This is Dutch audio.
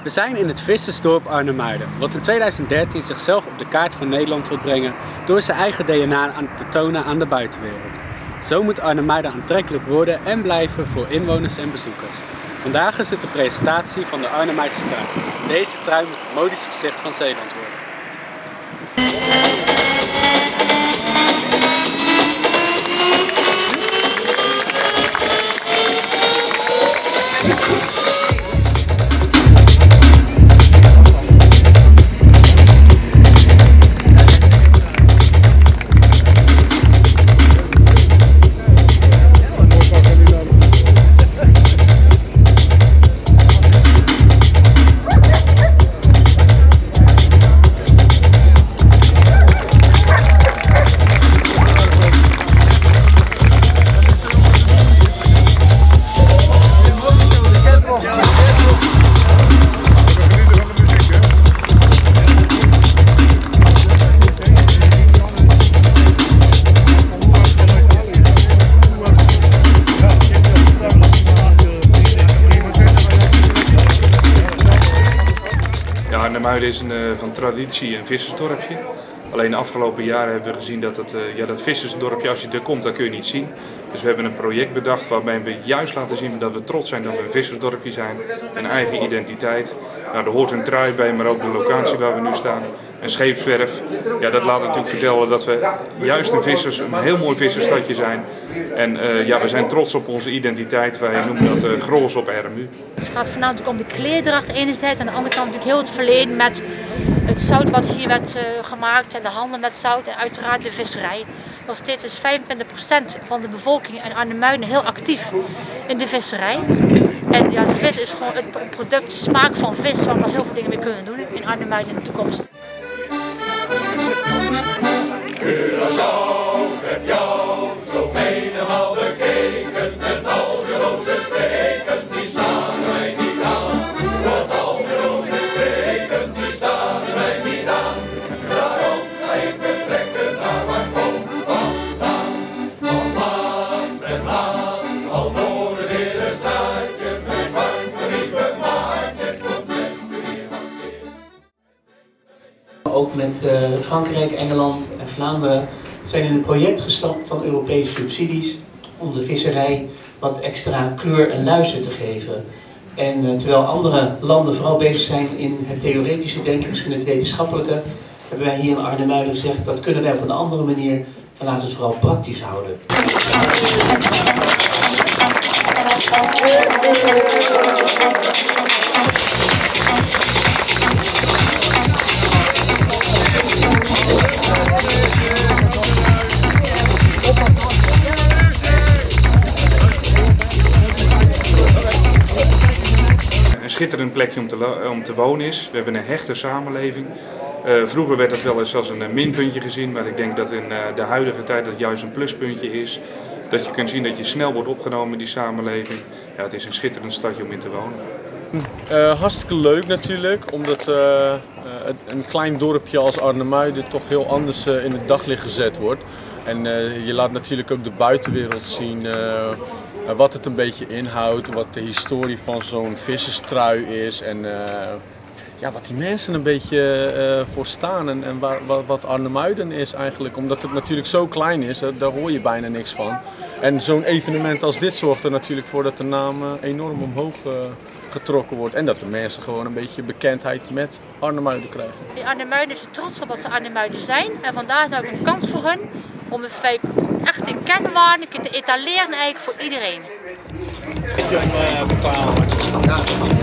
We zijn in het vissersdorp Arnhem-Muiden, wat in 2013 zichzelf op de kaart van Nederland wil brengen door zijn eigen DNA te tonen aan de buitenwereld. Zo moet Arnhem-Muiden aantrekkelijk worden en blijven voor inwoners en bezoekers. Vandaag is het de presentatie van de Arnhem-Muidense trui. Deze trui moet het modische gezicht van Zeeland worden. Arnhem-Muiden is van traditie een vissersdorpje. Alleen de afgelopen jaren hebben we gezien dat dat vissersdorpje, als je er komt, dat kun je niet zien. Dus we hebben een project bedacht waarbij we juist laten zien dat we trots zijn dat we een vissersdorpje zijn. Een eigen identiteit. Nou, er hoort een trui bij, maar ook de locatie waar we nu staan. Een scheepswerf. Ja, dat laat natuurlijk vertellen dat we juist een heel mooi vissersstadje zijn. En we zijn trots op onze identiteit. Wij noemen dat Grols op RMU. Het gaat voornamelijk om de kleerdracht enerzijds. Aan de andere kant natuurlijk heel het verleden met het zout wat hier werd gemaakt en de handel met zout en uiteraard de visserij. Nog steeds is 25% van de bevolking in Arnhem-Muiden heel actief in de visserij. En ja, de vis is gewoon het product, de smaak van vis, waar we nog heel veel dingen mee kunnen doen in Arnhem-Muiden in de toekomst. Curaçao, heb jou zo menigmaal bekeken en al je roze streken, die staan mij niet aan. Want al je roze streken, die staan mij niet aan. Daarom ga ik vertrekken naar waar ik kom vandaan. Van Maas met Maas, al door het hele zaadje, met zwarte lieve maatje, komt lekker hier hanteer. Ook met Frankrijk, Engeland en Vlaanderen zijn in een project gestapt van Europese subsidies om de visserij wat extra kleur en luister te geven. En terwijl andere landen vooral bezig zijn in het theoretische denken, misschien het wetenschappelijke, hebben wij hier in Arnhem-Muiden gezegd dat kunnen wij op een andere manier en laten we het vooral praktisch houden. Een schitterend plekje om te wonen is. We hebben een hechte samenleving. Vroeger werd dat wel eens als een minpuntje gezien, maar ik denk dat in de huidige tijd dat juist een pluspuntje is. Dat je kunt zien dat je snel wordt opgenomen in die samenleving. Ja, het is een schitterend stadje om in te wonen. Hartstikke leuk natuurlijk, omdat een klein dorpje als Arnhem-Muiden toch heel anders in het daglicht gezet wordt. En je laat natuurlijk ook de buitenwereld zien wat het een beetje inhoudt, wat de historie van zo'n visserstrui is en wat die mensen een beetje voor staan en wat Arnhem-Muiden is eigenlijk. Omdat het natuurlijk zo klein is, daar hoor je bijna niks van. En zo'n evenement als dit zorgt er natuurlijk voor dat de naam enorm omhoog getrokken wordt. En dat de mensen gewoon een beetje bekendheid met Arnhem-Muiden krijgen. De Arnhem-Muiden is trots op wat ze Arnhem-Muiden zijn. En vandaar is ook een kans voor hun om het feit echt in kenwaarde te etaleren eigenlijk voor iedereen. Bepalen.